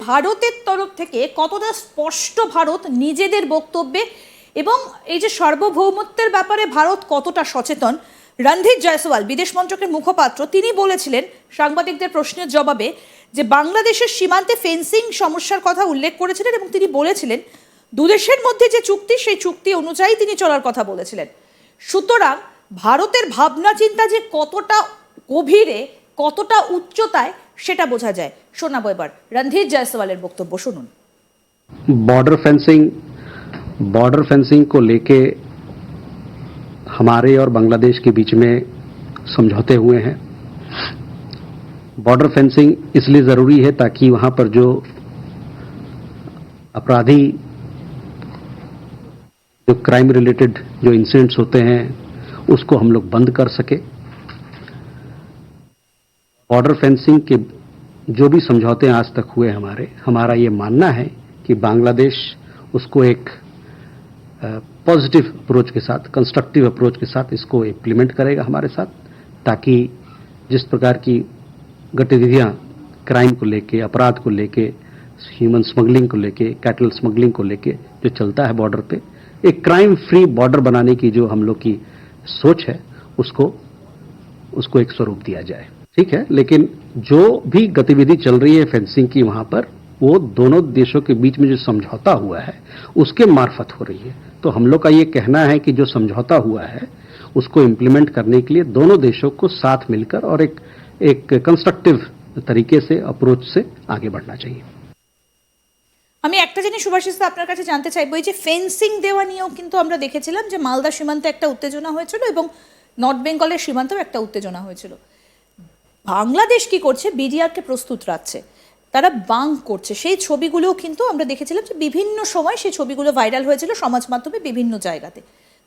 ভারতের তরফ থেকে কতটা স্পষ্ট ভারত নিজেদের বক্তব্যে এবং এই যে সার্বভৌমত্বের ব্যাপারে ভারত কতটা সচেতন? রণধীর জয়সওয়াল বিদেশ মন্ত্রকের মুখপাত্র তিনি বলেছিলেন সাংবাদিকদের প্রশ্নের জবাবে যে বাংলাদেশের সীমান্তে ফেন্সিং সমস্যার কথা উল্লেখ করেছিলেন এবং তিনি বলেছিলেন দুদেশের মধ্যে যে চুক্তি সেই চুক্তি অনুযায়ী তিনি চলার কথা বলেছিলেন। সুতরাং ভারতের ভাবনা চিন্তা যে কতটা গভীরে কতটা উচ্চতায় সেটা বোঝা যায়। শোনাবো এবার রণধীর জয়সওয়ালের বক্তব্য, শুনুন। बॉर्डर फेंसिंग को लेके हमारे और बांग्लादेश के बीच में समझौते हुए हैं। बॉर्डर फेंसिंग इसलिए ज़रूरी है ताकि वहां पर जो अपराधी जो क्राइम रिलेटेड जो इंसिडेंट्स होते हैं उसको हम लोग बंद कर सके। बॉर्डर फेंसिंग के जो भी समझौते आज तक हुए हमारा ये मानना है कि बांग्लादेश उसको एक पॉजिटिव अप्रोच के साथ, कंस्ट्रक्टिव अप्रोच के साथ इसको इम्प्लीमेंट करेगा हमारे साथ, ताकि जिस प्रकार की गतिविधियां क्राइम को लेके, अपराध को लेके, ह्यूमन स्मगलिंग को लेके, कैटल स्मगलिंग को लेके जो चलता है बॉर्डर पे, एक क्राइम फ्री बॉर्डर बनाने की जो हम लोग की सोच है उसको एक स्वरूप दिया जाए। ठीक है, लेकिन जो भी गतिविधि चल रही है फेंसिंग की वहां पर, वो दोनों देशों के बीच में जो समझौता हुआ है उसके मार्फत हो रही है। तो हम लोग का ये कहना है कि जो समझौता हुआ है उसको इम्प्लीमेंट करने के लिए दोनों देशों को साथ मिलकर और एक कंस्ट्रक्टिव तरीके से अप्रोच से आगे बढ़ना चाहिए। আমি একটা জিনিস সুভাষিস আপনার কাছে জানতে চাইবো, এই যে ফেন্সিং দেওয়া নিয়েও কিন্তু আমরা দেখেছিলাম যে মালদা সীমান্তে একটা উত্তেজনা হয়েছিল এবং নর্থ বেঙ্গলের সীমান্তেও একটা উত্তেজনা হয়েছিল। বাংলাদেশ কি করছে? বিডিআরকে প্রস্তুত রাখছে, তারা বাঙ্ক করছে। সেই ছবিগুলোও কিন্তু আমরা দেখেছিলাম যে বিভিন্ন সময় সেই ছবিগুলো ভাইরাল হয়েছিল সমাজ মাধ্যমে বিভিন্ন জায়গাতে।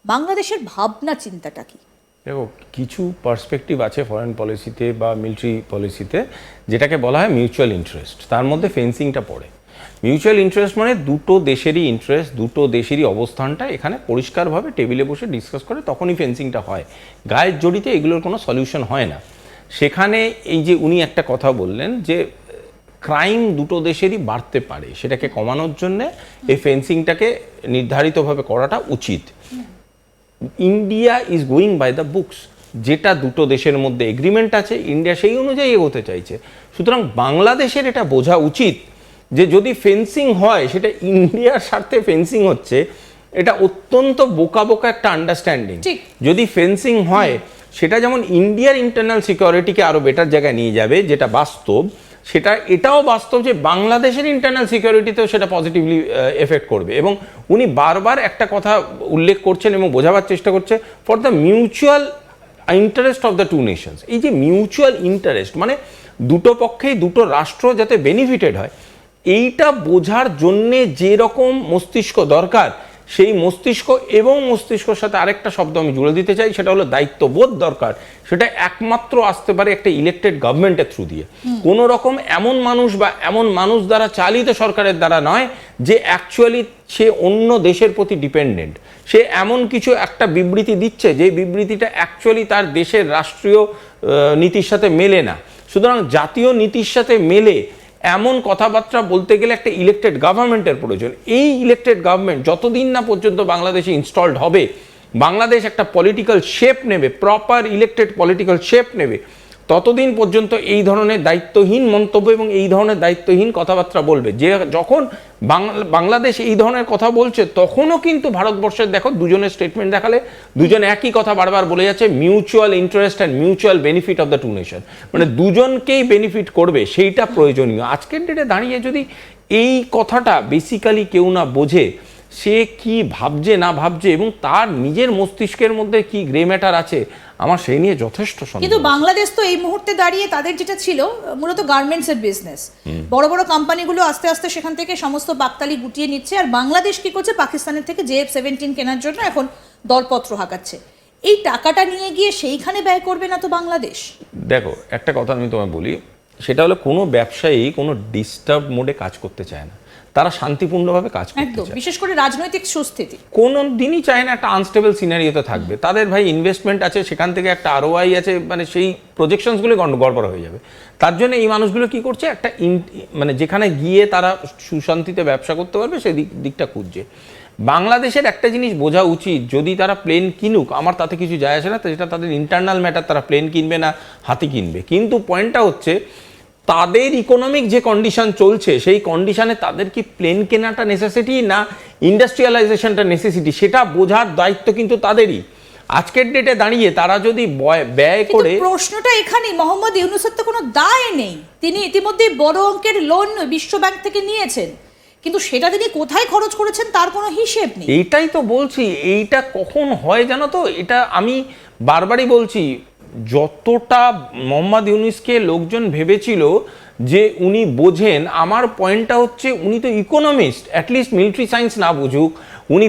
বাংলাদেশের ভাবনা চিন্তাটা কি? দেখো, কিছু পার্সপেক্টিভ আছে ফরেন পলিসিতে বা মিলিটারি পলিসিতে যেটাকে বলা হয় মিউচুয়াল ইন্টারেস্ট, তার মধ্যে ফেন্সিংটা পড়ে। মিউচুয়াল ইন্টারেস্ট মানে দুটো দেশেরই ইন্টারেস্ট, দুটো দেশেরই অবস্থানটা এখানে পরিষ্কারভাবে টেবিলে বসে ডিসকাস করে তখনই ফেন্সিংটা হয়। গায়ের জড়িতে এগুলোর কোনো সলিউশন হয় না। সেখানে এই যে উনি একটা কথা বললেন যে ক্রাইম দুটো দেশেরই বাড়তে পারে, সেটাকে কমানোর জন্যে এই ফেন্সিংটাকে নির্ধারিতভাবে করাটা উচিত। India is going by the books, যেটা দুটো দেশের মধ্যে এগ্রিমেন্ট আছে ইন্ডিয়া সেই অনুযায়ী এগোতে চাইছে। সুতরাং বাংলাদেশের এটা বোঝা উচিত যে যদি ফেন্সিং হয় সেটা ইন্ডিয়ার স্বার্থে ফেন্সিং হচ্ছে, এটা অত্যন্ত বোকা বোকা একটা আন্ডারস্ট্যান্ডিং। যদি ফেন্সিং হয় সেটা যেমন ইন্ডিয়ার ইন্টারনাল সিকিউরিটিকে আরও বেটার জায়গায় নিয়ে যাবে, যেটা বাস্তব, সেটা এটাও বাস্তব যে বাংলাদেশের ইন্টারনাল সিকিউরিটিতেও সেটা পজিটিভলি এফেক্ট করবে। এবং উনি বারবার একটা কথা উল্লেখ করছেন এবং বোঝাবার চেষ্টা করছে, for the mutual interest of the two nations. এই যে মিউচুয়াল ইন্টারেস্ট মানে দুটো পক্ষেই দুটো রাষ্ট্র যাতে বেনিফিটেড হয়, এইটা বোঝার জন্যে যেরকম মস্তিষ্ক দরকার, সেই মস্তিষ্ক এবং মস্তিষ্কের সাথে আরেকটা শব্দ আমি জুড়ে দিতে চাই, সেটা হলো দায়িত্ববোধ দরকার। সেটা একমাত্র আসতে পারে একটা ইলেক্টেড গভর্নমেন্টের থ্রু দিয়ে, কোনো রকম এমন মানুষ বা এমন মানুষ দ্বারা চালিত সরকারের দ্বারা নয় যে অ্যাকচুয়ালি সে অন্য দেশের প্রতি ডিপেন্ডেন্ট। সে এমন কিছু একটা বিবৃতি দিচ্ছে যে বিবৃতিটা অ্যাকচুয়ালি তার দেশের রাষ্ট্রীয় নীতির সাথে মেলে না। সুতরাং জাতীয় নীতির সাথে মেলে এমন কথাবার্তা বলতে গেলে একটা ইলেক্টেড গভর্নমেন্টের প্রয়োজন। এই ইলেক্টেড গভর্নমেন্ট যতদিন না পর্যন্ত বাংলাদেশে ইনস্টলড হবে, বাংলাদেশ একটা পলিটিক্যাল শেপ নেবে, প্রপার ইলেক্টেড পলিটিক্যাল শেপ নেবে, ততদিন পর্যন্ত এই ধরনের দায়িত্বহীন মন্তব্য এবং এই ধরনের দায়িত্বহীন কথাবার্তা বলবে। যে যখন বাংলাদেশ এই ধরনের কথা বলছে তখনও কিন্তু ভারতবর্ষের দেখো দুজনের স্টেটমেন্ট দেখালে দুজন একই কথা বারবার বলে যাচ্ছে, mutual interest and mutual benefit of the two nation, মানে দুজনকেই বেনিফিট করবে সেইটা প্রয়োজনীয়। আজকের ডেটে দাঁড়িয়ে যদি এই কথাটা বেসিক্যালি কেউ না বোঝে, সে কি ভাবছে না ভাবছে এবং তার নিজের মস্তিষ্কের মধ্যে কি গ্রে ম্যাটার আছে, আমার সেই নিয়ে যথেষ্ট সন্দেহ। কিন্তু বাংলাদেশ তো এই মুহূর্তে দাঁড়িয়ে তাদের যেটা ছিল মূলত গার্মেন্টসের বিজনেস, বড় বড় কোম্পানিগুলো আস্তে আস্তে সেখান থেকে সমস্ত বাকতালি গুটিয়ে নিচ্ছে, আর বাংলাদেশ কি করছে, পাকিস্তানের থেকে JF-17 কেনার জন্য এখন দরপত্র হাঁকাচ্ছে। এই টাকাটা নিয়ে গিয়ে সেইখানে ব্যয় করবে না তো বাংলাদেশ? দেখো, একটা কথা আমি তোমায় বলি, সেটা হলো কোনো ব্যবসায়ী কোনো ডিস্টার্ব মোডে কাজ করতে চায় না, তারা শান্তিপূর্ণভাবে কাজ করতে একদম, চায়। বিশেষ করে রাজনৈতিক সুস্থিতি কোনো দিনই চায় না একটা আনস্টেবল সিনারিওতে থাকবে। তাদের ভাই ইনভেস্টমেন্ট আছে, সেখান থেকে একটা ROI আছে, মানে সেই প্রজেকশনসগুলো গড়বড় হয়ে যাবে। তার জন্য এই মানুষগুলো কি করছে, একটা মানে যেখানে গিয়ে তারা সুশান্তিতে ব্যবসা করতে পারবে সেই দিকটা খুঁজছে। বাংলাদেশের একটা জিনিস বোঝা উচিত, যদি তারা প্লেন কিনুক আমার তাতে কিছু যায় আসে না, তো যেটা তাদের ইন্টারনাল ম্যাটার, তারা প্লেন কিনবে না হাতি কিনবে। কিন্তু পয়েন্টটা হচ্ছে তাদের ইকোনমিক যে কন্ডিশন চলছে সেই কন্ডিশনে তাদের কি প্লেন কেনাটা নেসেসিটি না ইন্ডাস্ট্রিয়ালাইজেশনটা নেসেসিটি, সেটা বোঝার দায়িত্ব কিন্তু তাদেরই। আজকের ডেটে দাঁড়িয়ে তারা যদি ব্যয় করে, প্রশ্নটা এখানে মোহাম্মদ ইউনূসের তো কোনো দায় নেই, তিনি ইতিমধ্যে বড় অঙ্কের লোন বিশ্বব্যাংক থেকে নিয়েছেন, কিন্তু সেটা তিনি কোথায় খরচ করেছেন তার কোনো হিসেব নেই। এইটাই তো বলছি, এইটা কখন হয় জানো তো, এটা আমি বারবারই বলছি, যতটা মোহাম্মদ ইউনূসকে লোকজন ভেবেছিল যে উনি বোঝেন, আমার পয়েন্টটা হচ্ছে উনি তো ইকোনমিস্ট, অ্যাটলিস্ট মিলিটারি সায়েন্স না বুঝুক, উনি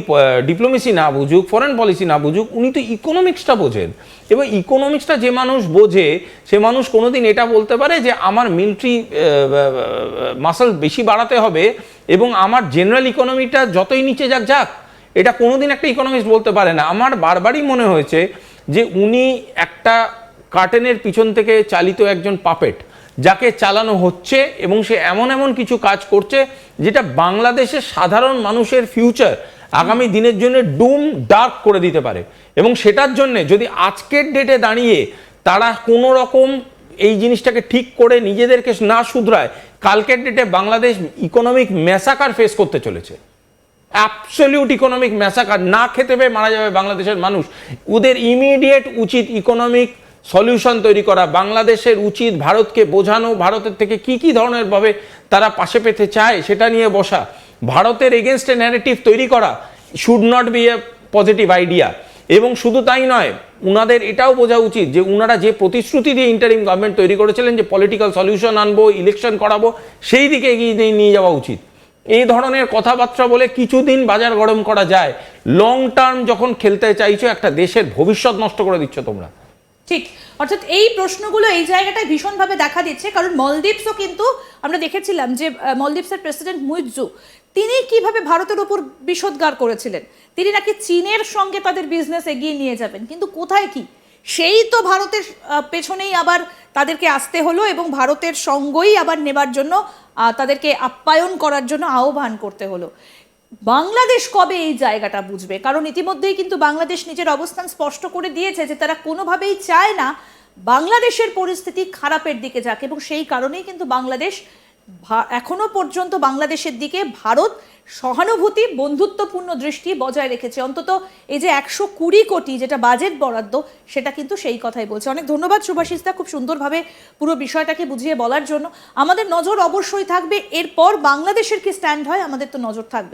ডিপ্লোমেসি না বুঝুক, ফরেন পলিসি না বুঝুক, উনি তো ইকোনমিক্সটা বোঝেন। এবং ইকোনমিক্সটা যে মানুষ বোঝে সে মানুষ কোনোদিন এটা বলতে পারে যে আমার মিলিটারি মাসল বেশি বাড়াতে হবে এবং আমার জেনারেল ইকোনমিটা যতই নিচে যাক যাক, এটা কোনোদিন একটা ইকোনমিস্ট বলতে পারে না। আমার বারবারই মনে হয়েছে যে উনি একটা কার্টেনের পিছন থেকে চালিত একজন পাপেট, যাকে চালানো হচ্ছে এবং সে এমন এমন কিছু কাজ করছে যেটা বাংলাদেশের সাধারণ মানুষের ফিউচার আগামী দিনের জন্য ডুম ডার্ক করে দিতে পারে। এবং সেটার জন্য যদি আজকের ডেটে দাঁড়িয়ে তারা কোনো রকম এই জিনিসটাকে ঠিক করে নিজেদেরকে না শুধরায়, কালকের ডেটে বাংলাদেশ ইকোনমিক ম্যাসাকার ফেস করতে চলেছে। অ্যাবসলিউট ইকোনমিক ম্যাসাকার, না খেতে পেয়ে মারা যাবে বাংলাদেশের মানুষ। ওদের ইমিডিয়েট উচিত ইকোনমিক সলিউশন তৈরি করা। বাংলাদেশের উচিত ভারতকে বোঝানো, ভারতের থেকে কি কি ধরনের ভাবে তারা পাশে পেতে চায় সেটা নিয়ে বসা, ভারতের এগেনস্টে ন্যারেটিভ তৈরি করা should not be a positive idea. এবং শুধু তাই নয়, উনাদের এটাও বোঝা উচিত যে উনারা যে প্রতিশ্রুতি দিয়ে ইন্টারিম গভর্নমেন্ট তৈরি করেছিলেন যে পলিটিক্যাল সলিউশন আনবো, ইলেকশন করাবো, সেই দিকে এগিয়ে নিয়ে যাওয়া উচিত। এই ধরনের কথাবার্তা বলে কিছুদিন বাজার গরম করা যায়, লং টার্ম যখন খেলতে চাইছো একটা দেশের ভবিষ্যৎ নষ্ট করে দিচ্ছ তোমরা। ঠিক, অর্থাৎ এই প্রশ্নগুলো এই জায়গাটায় ভীষণভাবে দেখা দিচ্ছে, কারণ মলদ্বীপসও কিন্তু আমরা দেখেছিলাম যে মলদ্বীপসের প্রেসিডেন্ট মুইজ্জু তিনি কিভাবে ভারতের উপর বিষোদ্গার করেছিলেন, তিনি নাকি চীনের সঙ্গে তাদের বিজনেস এগিয়ে নিয়ে যাবেন, কিন্তু কোথায় কি, সেই তো ভারতের পেছনেই আবার তাদেরকে আসতে হলো এবং ভারতের সঙ্গই আবার নেবার জন্য তাদেরকে আপ্যায়ন করার জন্য আহ্বান করতে হলো। বাংলাদেশ কবে এই জায়গাটা বুঝবে? কারণ ইতিমধ্যেই কিন্তু বাংলাদেশ নিজের অবস্থান স্পষ্ট করে দিয়েছে যে তারা কোনোভাবেই চায় না বাংলাদেশের পরিস্থিতি খারাপের দিকে যাক, এবং সেই কারণেই কিন্তু বাংলাদেশ এখনো পর্যন্ত বাংলাদেশের দিকে ভারত সহানুভূতি, বন্ধুত্বপূর্ণ দৃষ্টি বজায় রেখেছে। অন্তত এই যে 120 কোটি যেটা বাজেট বরাদ্দ, সেটা কিন্তু সেই কথাই বলছে। অনেক ধন্যবাদ শুভাশিস দা, খুব সুন্দরভাবে পুরো বিষয়টাকে বুঝিয়ে বলার জন্য। আমাদের নজর অবশ্যই থাকবে, এরপর বাংলাদেশের কি স্ট্যান্ড হয় আমাদের তো নজর থাকবেই।